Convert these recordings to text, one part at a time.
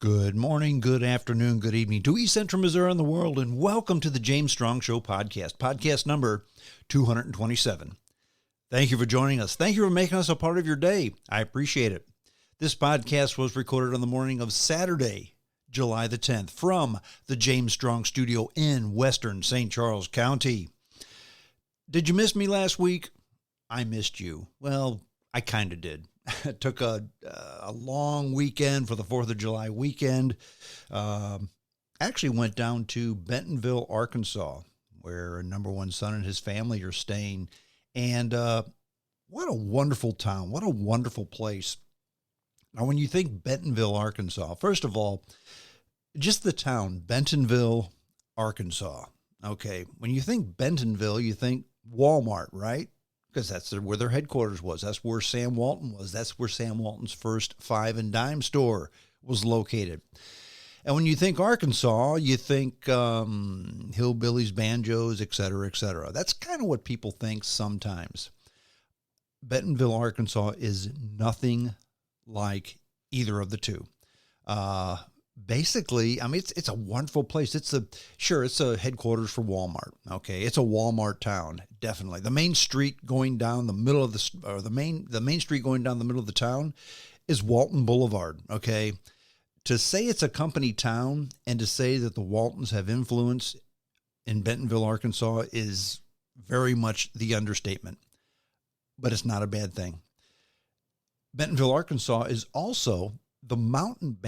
Good morning, good afternoon, good evening to East Central Missouri and the world, and welcome to the James Strong Show podcast number 227. Thank you for joining us. Thank you for making us a part of your day. I appreciate it. This podcast was recorded on the morning of Saturday, July the 10th, from the James Strong Studio in Western St. Charles County. Did you miss me last week? I missed you. Well, I kind of did. Took a long weekend for the 4th of July weekend. Actually went down to Bentonville, Arkansas, where number one son and his family are staying. And what a wonderful town. What a wonderful place. Now, when you think Bentonville, Arkansas, first of all, just the town, Bentonville, Arkansas. Okay, when you think Bentonville, you think Walmart, right? Because that's where their headquarters was. That's where Sam Walton was. That's where Sam Walton's first five and dime store was located. And when you think Arkansas, you think hillbillies, banjos, et cetera, et cetera. That's kind of what people think sometimes. Bentonville, Arkansas is nothing like either of the two. Basically, I mean, it's a wonderful place. It's a headquarters for Walmart. Okay, it's a Walmart town, definitely. The main street going down the middle of the main street going down the middle of the town is Walton Boulevard. Okay, to say it's a company town and to say that the Waltons have influence in Bentonville, Arkansas is very much the understatement, but it's not a bad thing. Bentonville, Arkansas is also the mountain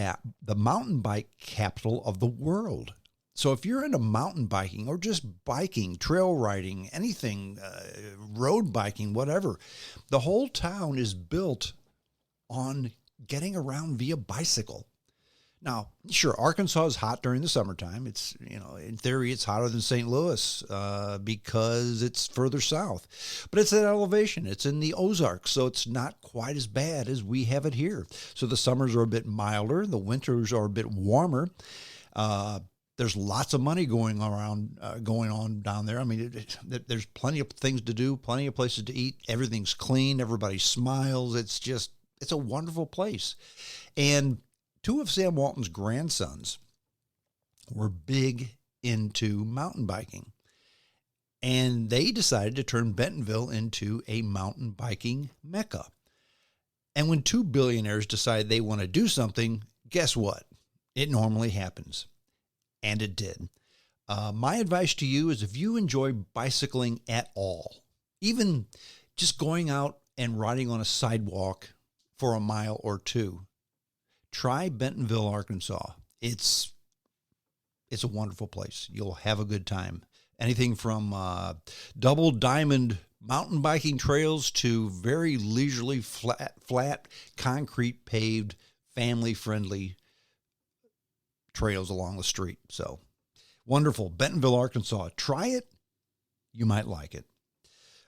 bike capital of the world. So if you're into mountain biking or just biking, trail riding, anything, road biking, whatever, the whole town is built on getting around via bicycle. Now, sure, Arkansas is hot during the summertime. It's, in theory, it's hotter than St. Louis because it's further south. But it's at elevation. It's in the Ozarks, so it's not quite as bad as we have it here. So the summers are a bit milder. The winters are a bit warmer. There's lots of money going on down there. I mean, there's plenty of things to do, plenty of places to eat. Everything's clean. Everybody smiles. It's a wonderful place. And two of Sam Walton's grandsons were big into mountain biking, and they decided to turn Bentonville into a mountain biking mecca. And when two billionaires decide they want to do something, guess what? It normally happens, and it did. My advice to you is if you enjoy bicycling at all, even just going out and riding on a sidewalk for a mile or two, try Bentonville, Arkansas. It's a wonderful place. You'll have a good time. Anything from double diamond mountain biking trails to very leisurely, flat, concrete paved, family-friendly trails along the street. So wonderful. Bentonville, Arkansas. Try it. You might like it.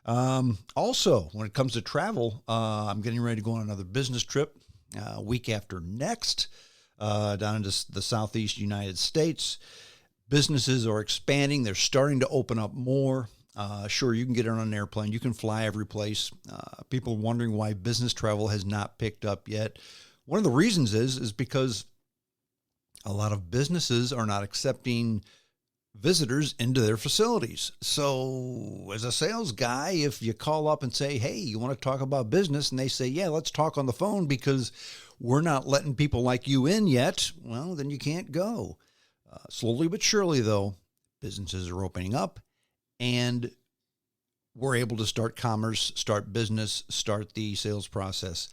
Also, when it comes to travel, I'm getting ready to go on another business trip. Week after next, down into the southeast United States. Businesses are expanding. They're starting to open up more. Sure, you can get on an airplane. You can fly every place. People are wondering why business travel has not picked up yet. One of the reasons is because a lot of businesses are not accepting visitors into their facilities. So as a sales guy, if you call up and say, hey, you want to talk about business? And they say, yeah, let's talk on the phone because we're not letting people like you in yet. Well, then you can't go. Slowly but surely, though, businesses are opening up and we're able to start commerce, start business, start the sales process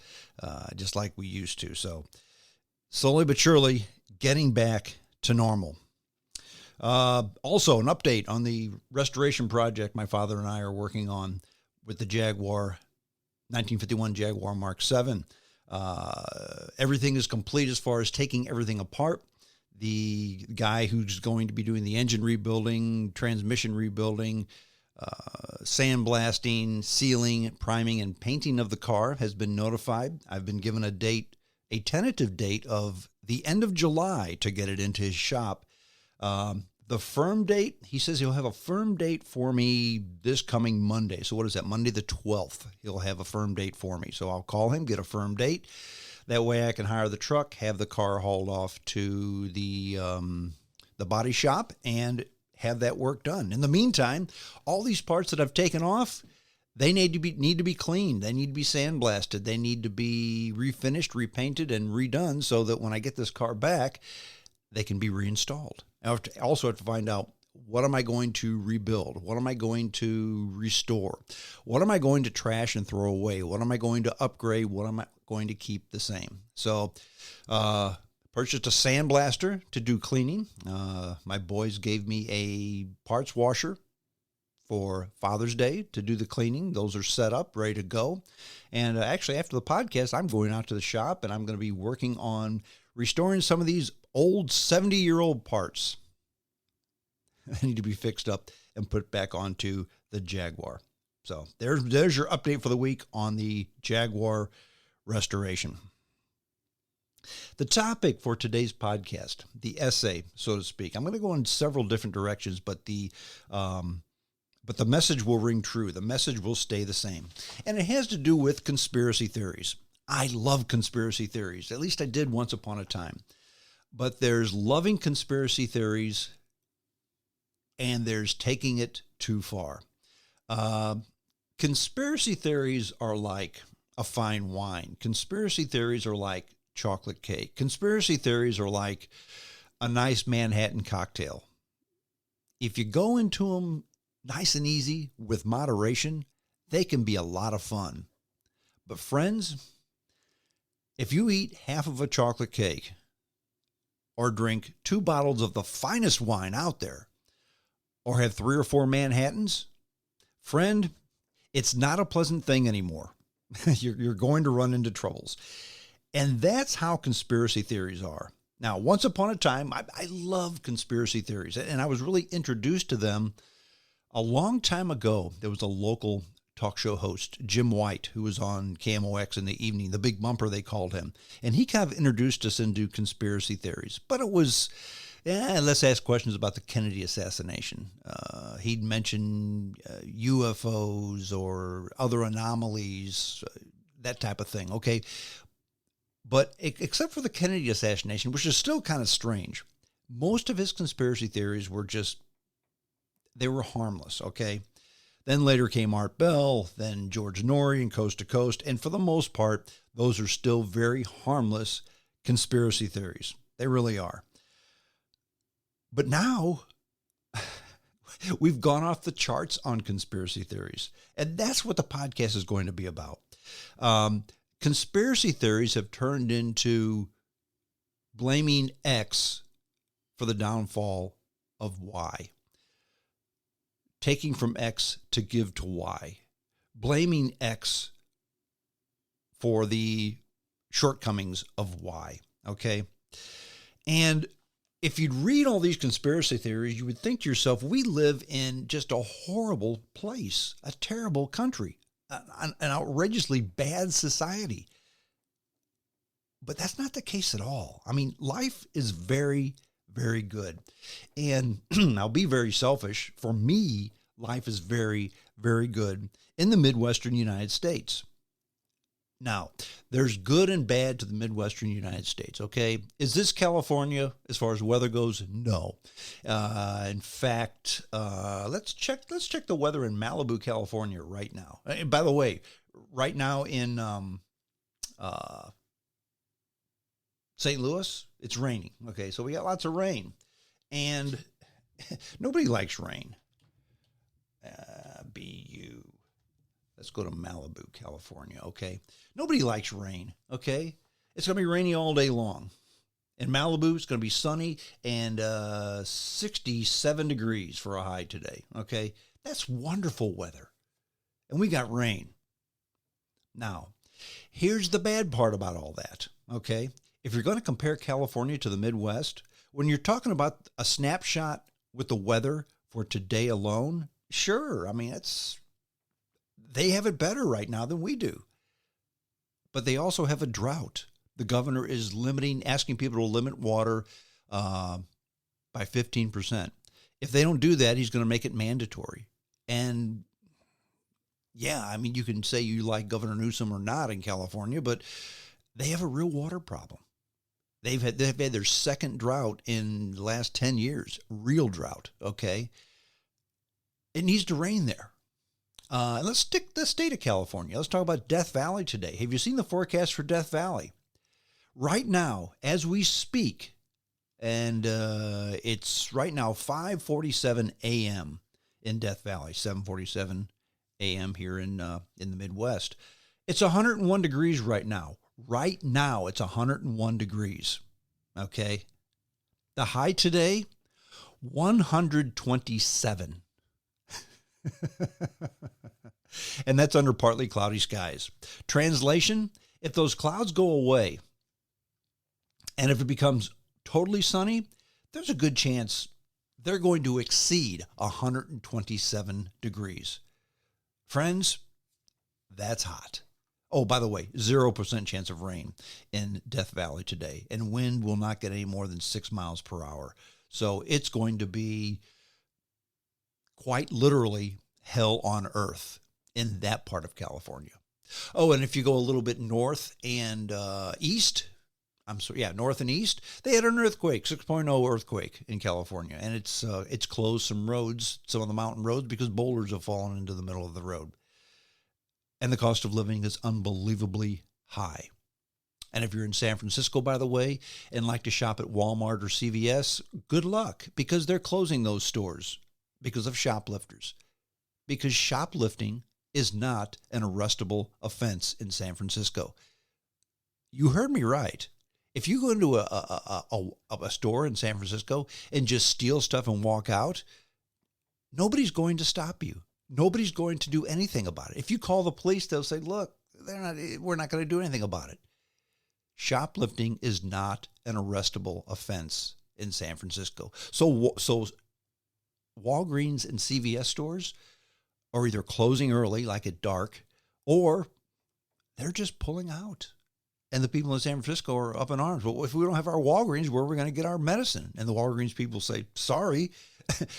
just like we used to. So slowly but surely getting back to normal. Also, an update on the restoration project my father and I are working on with the Jaguar, 1951 Jaguar Mark 7. Everything is complete as far as taking everything apart. The guy who's going to be doing the engine rebuilding, transmission rebuilding, sandblasting, sealing, priming, and painting of the car has been notified. I've been given a tentative date of the end of July to get it into his shop. The firm date, he says he'll have a firm date for me this coming Monday. So what is that? Monday the 12th. He'll have a firm date for me. So I'll call him, get a firm date. That way I can hire the truck, have the car hauled off to the body shop, and have that work done. In the meantime, all these parts that I've taken off, they need to be cleaned. They need to be sandblasted. They need to be refinished, repainted, and redone so that when I get this car back, they can be reinstalled. I also have to find out, what am I going to rebuild? What am I going to restore? What am I going to trash and throw away? What am I going to upgrade? What am I going to keep the same? So, purchased a sandblaster to do cleaning. My boys gave me a parts washer for Father's Day to do the cleaning. Those are set up, ready to go. And actually, after the podcast, I'm going out to the shop and I'm going to be working on restoring some of these old 70-year-old parts. They need to be fixed up and put back onto the Jaguar. So there's your update for the week on the Jaguar restoration. The topic for today's podcast, the essay, so to speak, I'm going to go in several different directions, but the message will ring true. The message will stay the same. And it has to do with conspiracy theories. I love conspiracy theories. At least I did once upon a time. But there's loving conspiracy theories, and there's taking it too far. Conspiracy theories are like a fine wine. Conspiracy theories are like chocolate cake. Conspiracy theories are like a nice Manhattan cocktail. If you go into them nice and easy with moderation, they can be a lot of fun. But friends, if you eat half of a chocolate cake or drink 2 bottles of the finest wine out there, or have 3 or 4 Manhattans, friend, it's not a pleasant thing anymore. You're going to run into troubles. And that's how conspiracy theories are. Now, once upon a time, I loved conspiracy theories, and I was really introduced to them a long time ago. There was a local talk show host, Jim White, who was on KMOX in the evening, the Big Bumper, they called him. And he kind of introduced us into conspiracy theories. But it was, let's ask questions about the Kennedy assassination. He'd mention UFOs or other anomalies, that type of thing, okay? But except for the Kennedy assassination, which is still kind of strange, most of his conspiracy theories were they were harmless, okay? Then later came Art Bell, then George Norrie and Coast to Coast, and for the most part, those are still very harmless conspiracy theories. They really are. But now, we've gone off the charts on conspiracy theories, and that's what the podcast is going to be about. Conspiracy theories have turned into blaming X for the downfall of Y. Taking from X to give to Y. Blaming X for the shortcomings of Y. Okay? And if you'd read all these conspiracy theories, you would think to yourself, we live in just a horrible place, a terrible country, an outrageously bad society. But that's not the case at all. I mean, life is very, very good. And I'll be very selfish. For me, life is very, very good in the Midwestern United States. Now, there's good and bad to the Midwestern United States, okay? Is this California as far as weather goes? No. In fact, let's check the weather in Malibu, California right now. And by the way, right now in St. Louis, it's raining. Okay, so we got lots of rain. And nobody likes rain. BU. Let's go to Malibu, California, okay? Nobody likes rain, okay? It's going to be rainy all day long. In Malibu, it's going to be sunny and 67 degrees for a high today, okay? That's wonderful weather. And we got rain. Now, here's the bad part about all that, okay? If you're going to compare California to the Midwest, when you're talking about a snapshot with the weather for today alone, sure, I mean, they have it better right now than we do. But they also have a drought. The governor is asking people to limit water by 15%. If they don't do that, he's going to make it mandatory. And yeah, I mean, you can say you like Governor Newsom or not in California, but they have a real water problem. They've had their second drought in the last 10 years, real drought, okay? It needs to rain there. Let's stick the state of California. Let's talk about Death Valley today. Have you seen the forecast for Death Valley? Right now, as we speak, and it's right now 5:47 a.m. in Death Valley, 7:47 a.m. here in the Midwest. It's 101 degrees right now. Right now, it's 101 degrees. Okay. The high today, 127. And that's under partly cloudy skies. Translation, if those clouds go away and if it becomes totally sunny, there's a good chance they're going to exceed 127 degrees. Friends, that's hot. Oh, by the way, 0% chance of rain in Death Valley today, and wind will not get any more than 6 miles per hour. So it's going to be quite literally hell on earth in that part of California. Oh, and if you go a little bit north and east, north and east, they had an earthquake, 6.0 earthquake in California, and it's closed some roads, some of the mountain roads, because boulders have fallen into the middle of the road. And the cost of living is unbelievably high. And if you're in San Francisco, by the way, and like to shop at Walmart or CVS, good luck, because they're closing those stores because of shoplifters. Because shoplifting is not an arrestable offense in San Francisco. You heard me right. If you go into a store in San Francisco and just steal stuff and walk out, nobody's going to stop you. Nobody's going to do anything about it. If you call the police, they'll say, look, we're not going to do anything about it. Shoplifting is not an arrestable offense in San Francisco. So Walgreens and CVS stores are either closing early, like at dark, or they're just pulling out. And the people in San Francisco are up in arms. Well, if we don't have our Walgreens, where are we going to get our medicine? And the Walgreens people say, sorry,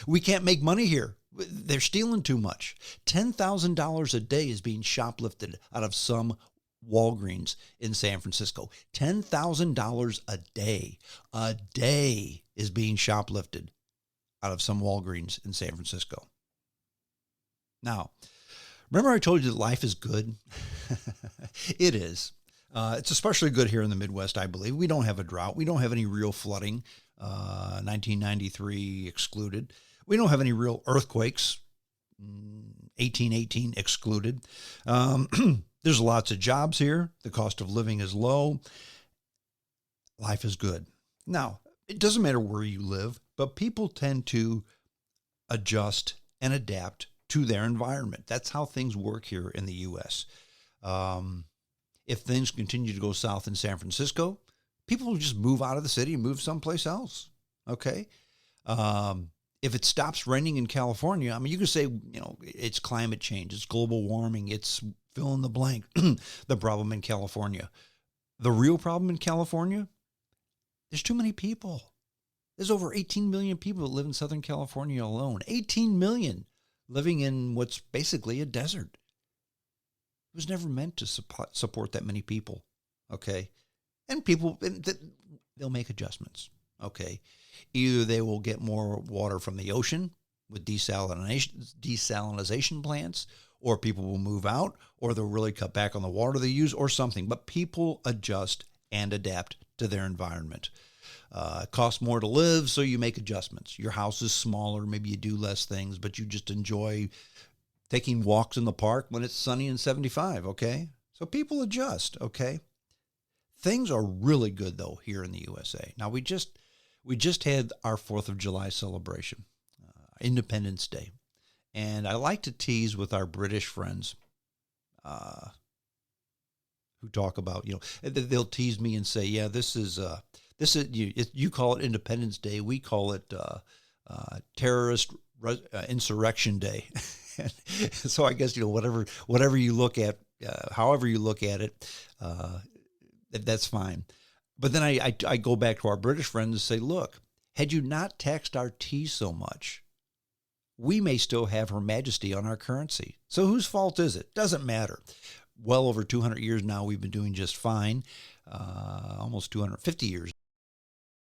we can't make money here. They're stealing too much. $10,000 a day is being shoplifted out of some Walgreens in San Francisco. $10,000 a day is being shoplifted out of some Walgreens in San Francisco. Now, remember I told you that life is good? It is. It's especially good here in the Midwest, I believe. We don't have a drought. We don't have any real flooding, 1993 excluded. We don't have any real earthquakes, 1818 excluded. There's lots of jobs here. The cost of living is low. Life is good. Now, it doesn't matter where you live, but people tend to adjust and adapt to their environment. That's how things work here in the U.S. If things continue to go south in San Francisco, people will just move out of the city and move someplace else. Okay? If it stops raining in California, I mean, you could say, it's climate change, it's global warming, it's fill in the blank, the problem in California. The real problem in California, there's too many people. There's over 18 million people that live in Southern California alone. 18 million living in what's basically a desert. It was never meant to support that many people, okay? And people, they'll make adjustments, okay? Either they will get more water from the ocean with desalination plants, or people will move out, or they'll really cut back on the water they use, or something. But people adjust and adapt to their environment. It costs more to live, so you make adjustments. Your house is smaller, maybe you do less things, but you just enjoy taking walks in the park when it's sunny and 75, okay? So people adjust, okay? Things are really good, though, here in the USA. Now, we just had our 4th of July celebration, Independence Day. And I like to tease with our British friends who talk about, they'll tease me and say, yeah, this is you call it Independence Day. We call it terrorist insurrection day. So I guess, whatever you look at, however you look at it, that's fine. But then I go back to our British friends and say, look, had you not taxed our tea so much, we may still have Her Majesty on our currency. So whose fault is it? Doesn't matter. well over 200 years now, we've been doing just fine. Almost 250 years